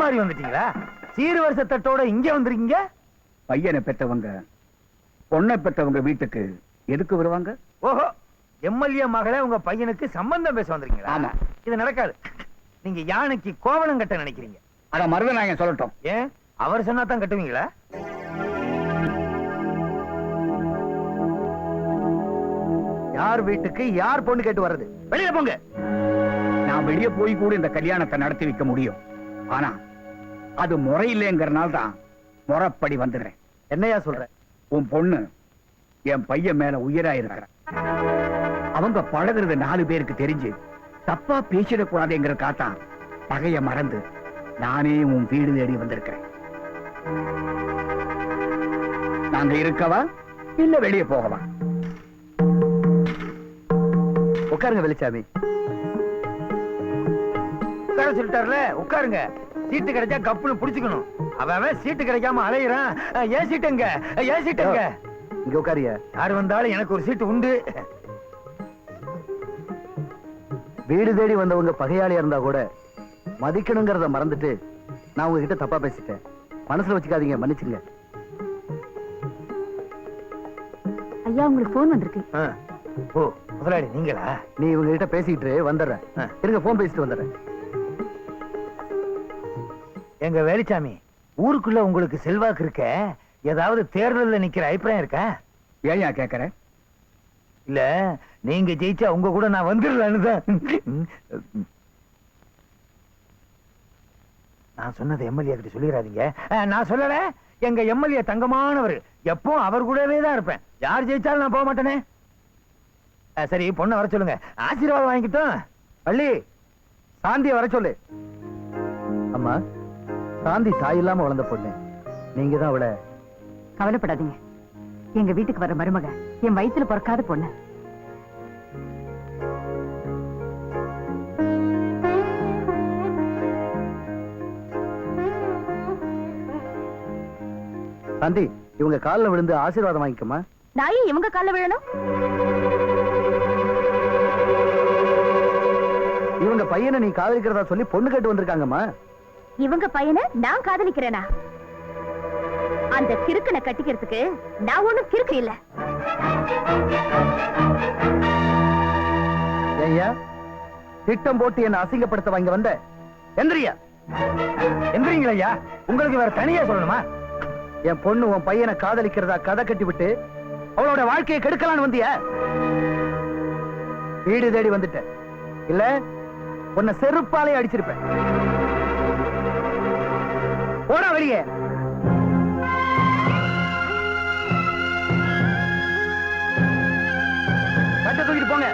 மாதிரி வந்துட்டீங்களா? சீர் வருஷத்தோட இங்க வந்திருக்கீங்க? பையனை பெற்றவங்க பொண்ணை பெற்றவங்க வீட்டுக்கு எதுக்கு வருவாங்க? ஓஹோ, எம்எல்ஏ மகளே உங்க பையனுக்கு சம்பந்தம் பேச வந்திருக்கீங்களா? ஆமா. இது நடக்காது. நீங்க யானைக்கு கோவணம் கட்ட நினைக்கிறீங்க. அத மருதநாயகன் சொல்லட்டும். ஏன் அவர் சொன்னா தான் கட்டுவீங்களா? யார் வீட்டுக்கு யார் பொண்ணு கேட்டு வர்றது? வெளியில போங்க. நான் வெளியே போய் கூட இந்த கல்யாணத்தை நடத்தி வைக்க முடியும். ஆனா அது முறையில்லைங்கிறனால தான் முறைப்படி வந்துடுறேன். என்னையா சொல்ற? உன் பொண்ணு என் பையன் மேல உயிரா இருக்கிற. அவங்க பழகுறது 4 பேருக்கு தெரிஞ்சு தப்பா பேசிடக்கூடாதுங்கிற காத்தான் பகைய மறந்து நானே உன் வீடு தேடி வந்திருக்கிறேன். நாங்க இருக்கவா இல்ல வெளியே போகவா? உட்காருங்க வெளிச்சாமி. உட்கார சொல்லிட்டாருல, உட்காருங்க. சீட்டு கிடைச்சா கப்புனு புடிச்சுக்கணும். அவன் சீட்டு கிடைக்காம அலையிறான். ஏன் சீட்டுங்க, ஏன் சீட்டுங்க. இங்க உட்காரியா. யாரு வந்தாலும் எனக்கு ஒரு சீட்டு உண்டு. வீடு தேடி வந்தவங்க பகையாளியா இருந்தா கூட மதிக்கணுங்கிறத மறந்துட்டு நான் உங்ககிட்ட தப்பா பேசிட்டேன். மனசுல வச்சுக்காதீங்க, மன்னிச்சுங்க. ஐயா, உங்களுக்கு போன் வந்திருக்கு. ஓ, முதலாளி நீங்களா? நீ இவங்க கிட்ட பேசிட்டு வந்துடுறேன். இருங்க, போன் பேசிட்டு வந்துடுறேன். எங்க வேலுச்சாமி, ஊருக்குள்ள உங்களுக்கு செல்வாக்கு இருக்க, ஏதாவது தேர்தலில் நிக்கிற அபிப்பிராயம் இருக்கா? ஏன் கேக்குற? இல்ல, நீங்க ஜெயிச்சா உங்க கூட நான் வந்துடலான்னு தான். நான் சொன்னதை எம்எல்ஏ கிட்ட சொல்லிடாதீங்க. நான் சொல்லல, எங்க எம்எல்ஏ தங்கமானவர். எப்போ அவர் கூடவே தான் இருப்பேன். யார் ஜெயிச்சாலும் நான் போக மாட்டேனே. சரி, பொண்ணை வர சொல்லுங்க, ஆசீர்வாதம் வாங்கிட்டோம். பள்ளி சாந்தியை வர சொல்லு. அம்மா, சாந்தி தாய் இல்லாம வளர்ந்த பொண்ணு. நீங்க தான் அவளை. கவலைப்படாதீங்க, எங்க வீட்டுக்கு வர மருமக என் வயித்துல பிறக்காத பொண்ணு. சாந்தி, இவங்க காலில் விழுந்து ஆசீர்வாதம் வாங்கிக்கமா. நான் ஏன் இவங்க காலில் விழணும்? இவங்க பையனை நீ காதலிக்கிறதா சொல்லி பொண்ணு கேட்டு வந்திருக்காங்கம்மா. இவங்க பையனை நான் காதலிக்கிறேனா? அந்த கிறுக்கனை கட்டிக்கிறதுக்கு நான் ஒண்ணும் கிறுக்கு இல்ல. ஐயா, திட்டம் போட்டு என்ன அசிங்கப்படுத்த வாங்க வந்த எந்திரியா? எந்திரிங்களா ஐயா? உங்களுக்கு வேற தனியா சொல்லணுமா? என் பொண்ணு உன் பையனை காதலிக்கிறதா கதை கட்டி விட்டு அவளோட வாழ்க்கையை கெடுக்கலான்னு வந்தியா? வீடு தேடி வந்துட்ட இல்ல, உன்னை செருப்பாலே அடிச்சிருப்பேன். போடா வெளியே. கட்ட தூக்கிட்டு போங்க.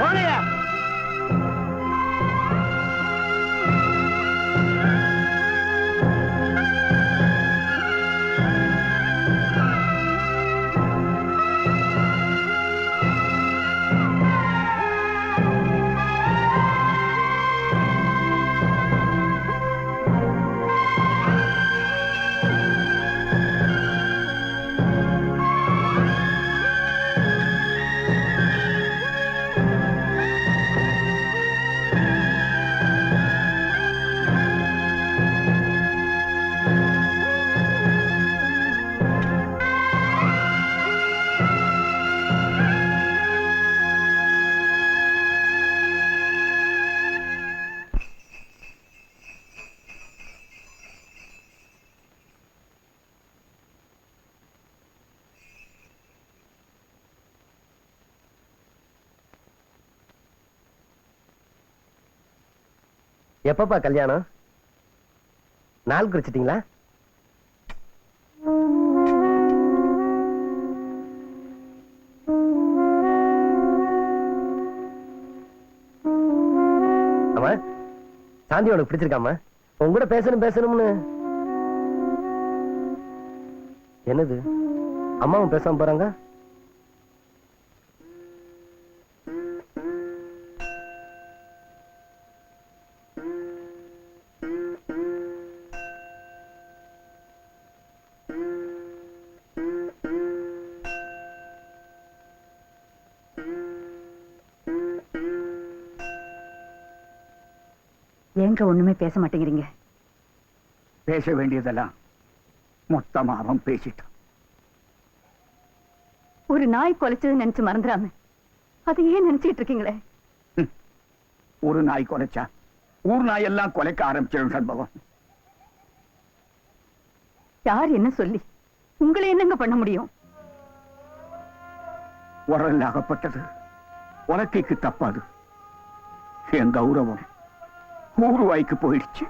போங்கயா. எப்பப்பா கல்யாணம்? நாள் குறிச்சிட்டீங்களா? ஆமா, சாந்தி உனக்கு பிடிச்சிருக்காமா? உங்க கூட பேசணும்னு. என்னது, அம்மாவும் பேசாம போறாங்க? ஏங்க ஒண்ணுமே பேச மாட்டேங்கிறீங்க? பேச வேண்டியதெல்லாம் மொத்தமா அவன் பேசிட்டான். ஒரு நாய் கொலைச்சது நினைச்சு மறந்துடாம அதை ஏன் நினைச்சிட்டு இருக்கீங்களே? ஒரு நாய் கொலைச்சா ஊர் நாய் எல்லாம் கொலைக்க ஆரம்பிச்சிடும் சண்பகம். யார் என்ன சொல்லி உங்களை என்னங்க பண்ண முடியும்? உரல் அகப்பட்டது உலக்கைக்கு தப்பாது. என் கௌரவம் ஊருவாய்க்கு போயிடுச்சு.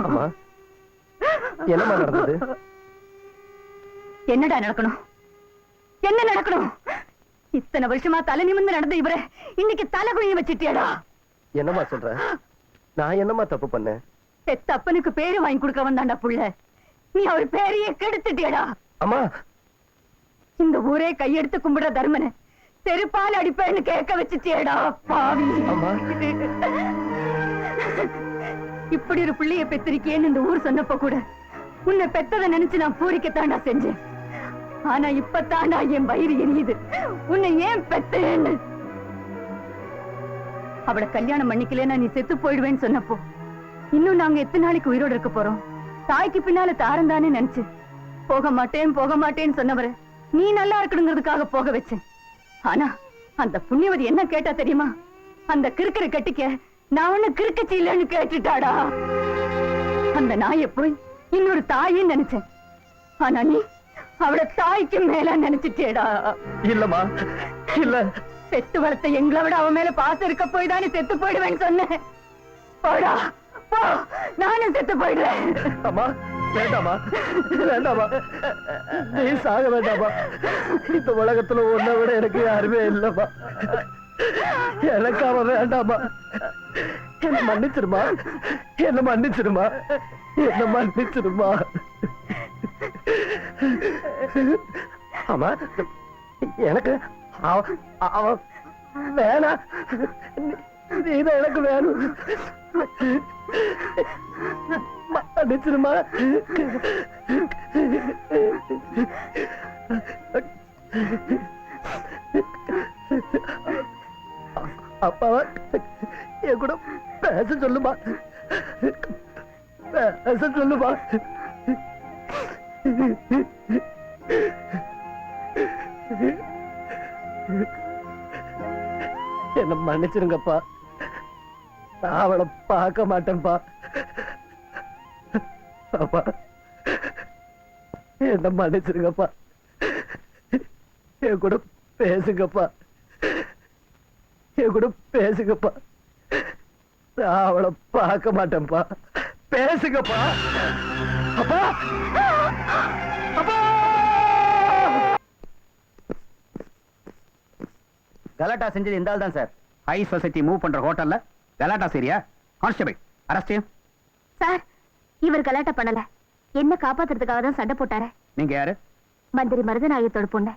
அம்மா, என்னம்மா நடந்தது? என்னடா நடக்கணும்? என்ன நடக்கணும்? இத்தனை வருஷமா தலை நிமிர்ந்து நடந்த இவரை இன்னைக்கு தலை குனிய வச்சிட்டியடா. என்னம்மா சொல்ற? நான் என்னம்மா தப்பு பண்ணேன்? பெத்த அப்பனுக்கு பேரு வாங்கி கொடுக்க வந்தாண்டா புள்ள, நீ அவர் பேரையே கெடுத்துட்டியடா. அம்மா, இந்த ஊரே கையெடுத்து கும்பிடுற தர்மனை செருப்பால் அடிப்பேன்னு கேட்க வச்சுட்டியடா பாவி. அம்மா. இப்படி ஒரு பிள்ளைய பெத்திருக்கேன்னு இந்த ஊர் சொன்னப்ப கூட உன்னை பெத்ததை நினைச்சு நான் பூரிக்கத்தாண்டா செஞ்சேன். ஆனா இப்பத்தாண்டா என் வயிறு எரியுது உன்னை ஏன் பெத்தேன்னு. அவளை கல்யாணம் பண்ணிக்கலன்னா நீ செத்து போயிடுவேன்னு சொன்னப்போ இன்னும் நாங்க எத்தனை நாளைக்கு உயிரோடு இருக்க போறோம்? தாய்க்கு பின்னால தாரம் தானே நினைச்சு போக மாட்டேன்னு சொன்னவரை நீ நல்லா இருக்கணுங்கிறதுக்காக போக வச்சேன். ஆனா அந்த புண்ணியவதி என்ன கேட்டா தெரியுமா? அந்த கிறுக்கரை கட்டிக்க நான் ஒண்ணு கிறுக்கச்சி இல்லைன்னு கேட்டுட்டாடா. அந்த நாயை போய் இன்னொரு தாயின்னு நினைச்சேன். ஆனா நீ அவளை தாய்க்கு மேல நினைச்சிட்டேடா. இல்லம்மா, இல்ல. பெத்து வளர்த்த எங்களை விட அவன் மேல பாசம் இருக்க போய் தானே செத்து போயிடுவேன்னு சொன்னேன். போடா போ, நானும் செத்து போயிடுவேன். அம்மா, வேண்டாமா, வேண்டாமா, நீ சாக வேண்டாமா. இந்த உலகத்துல உன்னை விட எனக்கு யாருமே இல்லம்மா. எனக்கு அவன் வேண்டாமா. என்ன மன்னிச்சிருமா, என்ன மன்னிச்சிருமா, என்ன மன்னிச்சிருமா. ஆமா, எனக்கு அவன் வேணா, நீதான் எனக்கு வேணும். மன்னிச்சிருமா. அப்பாவா என் கூட பேச சொல்லுமா, பேச சொல்லுமா. என்ன மன்னிச்சிருங்கப்பா, நான் அவளை பார்க்க மாட்டேன்ப்பா. அப்பா, என்ன மன்னிச்சிருங்கப்பா, என் கூட பேசுங்கப்பா, என் கூட பேசுங்கப்பா. நான் அவளை பார்க்க மாட்டேன்ப்பா, பேசுங்கப்பா. அப்பா, அப்பா. கலாட்டா செஞ்சது இந்த ஆள் தான் சார். ஹை சொசைட்டி மூவ் பண்ற ஹோட்டல்ல கலாட்டா சரியா? Constable arrest. சார், இவர் கலாட்டா பண்ணல, என்ன காப்பாத்துறதுக்காக தான் சண்டை போட்டாரு. நீங்க யாரு? மந்திரி மருதநாயகத்தோட பொண்ணு.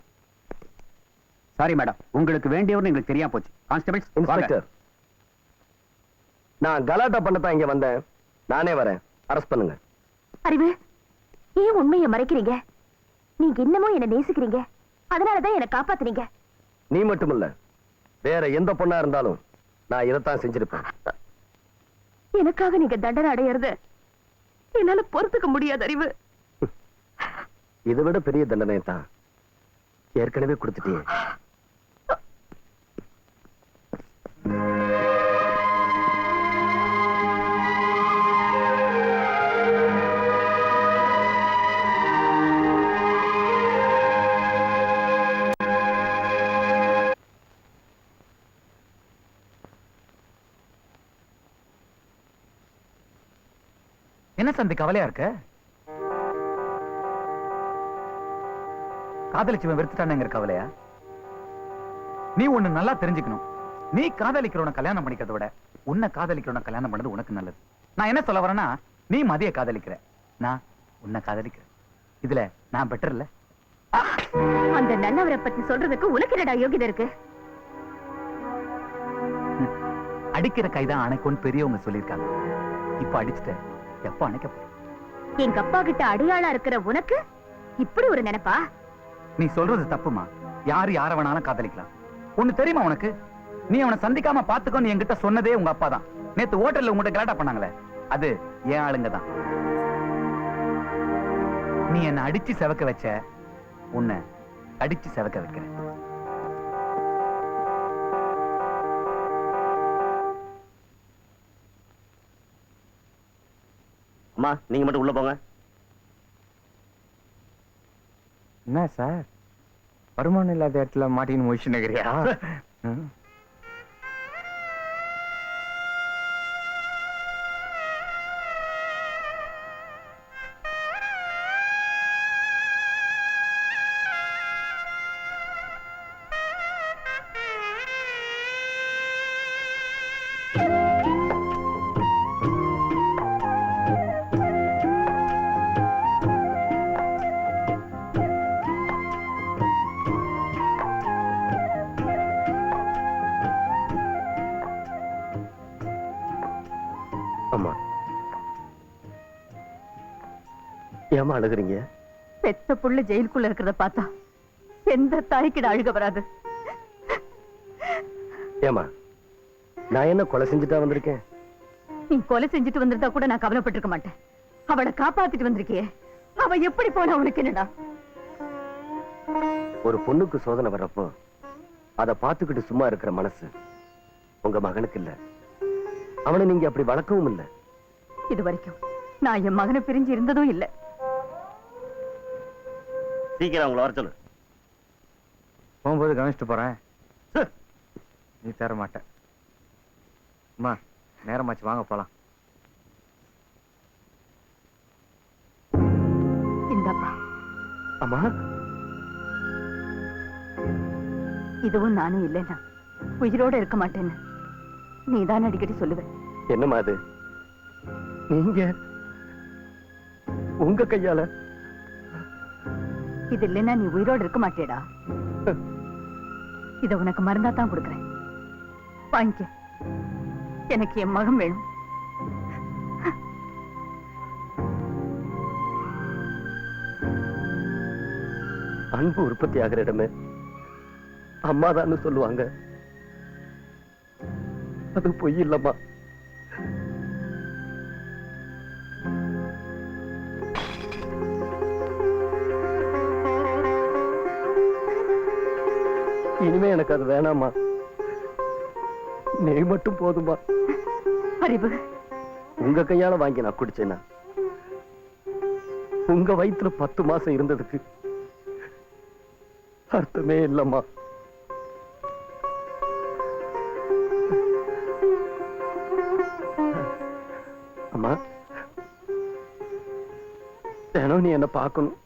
சாரி மேடம், உங்களுக்கு வேண்டியவர்னு எங்களுக்கு தெரியாம போச்சு. கான்ஸ்டபிள்ஸ், இன்ஸ்பெக்டர், நான் கலாட்டா பண்ணத்தான் இங்க வந்தேன். நானே வரேன், அரெஸ்ட் பண்ணுங்க. அறிவு, ஏன் உண்மையை மறைக்கிறீங்க? நீங்க இன்னமும் என்ன நேசிக்கிறீங்க, அதனாலதான் என்ன காப்பாத்துறீங்க. நீ மட்டுமில்ல, வேற எந்த பொண்ணா இருந்தாலும் நான் இதைத்தான் செஞ்சிருப்பேன். எனக்காக நீங்க தண்டனை அடையறது என்னால பொறுத்துக்க முடியாது அறிவு. இதை விட பெரிய தண்டனை தான் ஏற்கனவே கொடுத்துட்டியே. என்ன தம்பி கவலையா இருக்க? காதலிச்சவன் வெறுத்துட்டானுங்கிற கவலையா? நீ ஒண்ணு நல்லா தெரிஞ்சுக்கணும். நீ காதலிக்கிறவன கல்யாணம் பண்ணிக்கிறத விட உன்னை காதலிக்கிறவன கல்யாணம் பண்ணது உனக்கு நல்லது. நான் என்ன சொல்ல வரேன்னா, நீ மதிய காதலிக்கிற, நான் உன்னை காதலிக்கிறேன். இதுல நான் பெட்டர் இல்ல? அந்த நல்லவரை பத்தி சொல்றதுக்கு உனக்கு என்னடா யோகிதை இருக்கு? அடிக்கிற கைதான் அணைக்கும்னு பெரியவங்க சொல்லியிருக்காங்க. இப்ப அடிச்சுட்ட, எப்ப அணைக்க போற? எங்க அப்பா கிட்ட அடியாளா இருக்கிற உனக்கு இப்படி ஒரு நினைப்பா? நீ சொல்றது தப்புமா. யாரு யார வேணாலும் காதலிக்கலாம். ஒண்ணு தெரியுமா உனக்கு? நீ அவனை சந்திக்காம பாத்துக்கோன்னு என்கிட்ட சொன்னதே உங்க அப்பா தான். நேத்து ஹோட்டல்ல உங்ககிட்ட கலாட்டா பண்ணாங்களே, அது என் ஆளுங்க தான். நீ என்ன அடிச்சு செவக்க வச்ச, உன்னை அடிச்சு செவக்க வைக்கிறேன். அம்மா, நீங்க மட்டும் உள்ள போங்க. என்ன சார், வருமானம் இல்லாத இடத்துல மாட்டின்னு முடிச்சு நகரியா? அம்மா, ஏமா அழுகுறீங்க? பெத்த புள்ள ஜெயிலுக்குள்ள இருக்கிறத பார்த்தா எந்த தாய்க்கிட அழுக வராது. ஏமா, நான் என்ன கொலை செஞ்சுட்டா வந்திருக்கேன்? நீ கொலை செஞ்சுட்டு வந்திருந்தா கூட நான் கவலைப்பட்டிருக்க மாட்டேன். அவளை காப்பாத்திட்டு வந்திருக்கியே, அவ எப்படி போனா உனக்கு என்னடா? ஒரு பொண்ணுக்கு சோதனை வர்றப்போ அதை பார்த்துக்கிட்டு சும்மா இருக்கிற மனசு உங்க மகனுக்கு இல்ல. அவனை நீங்க அப்படி வளர்க்கவும் இல்ல. இது வரைக்கும் நான் என் மகனை பிரிஞ்சு இருந்ததும் இல்ல. சீக்கிரம் அவங்கள வர சொல்லு. போகும்போது கவனிச்சுட்டு போறேன். நீ தர மாட்ட. அம்மா, நேரமாச்சு, வாங்க போலாம். இந்தப்பா. அம்மா, இதுவும் நானும் இல்லைன்னா உயிரோட இருக்க மாட்டேன்னு நீதான் அடிக்கடி சொல்லுவேன். என்னம்மா அது? நீங்க உங்க கையால இது இல்லைன்னா நீ உயிரோட இருக்க மாட்டேடா. இத உனக்கு மருந்தா தான் கொடுக்கறேன், வாங்கிக்க. எனக்கு என் மகன் வேணும். அன்பு உற்பத்தி ஆகிற இடமே அம்மாதான்னு சொல்லுவாங்க. அது பொய் இல்லம்மா. இனிமே எனக்கு அது வேணாமா. நெய் மட்டும் போதுமா. அறிவு, உங்க கையால வாங்கி நான் குடிச்சேன்னா உங்க வயிற்றுல 10 மாசம் இருந்ததுக்கு அர்த்தமே இல்லம்மா. அம்மா, தினம் நீ என்ன பார்க்கணும்.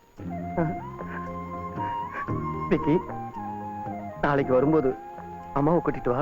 விக்கி, நாளைக்கு வரும்போது அம்மாவை கூட்டிட்டு வா.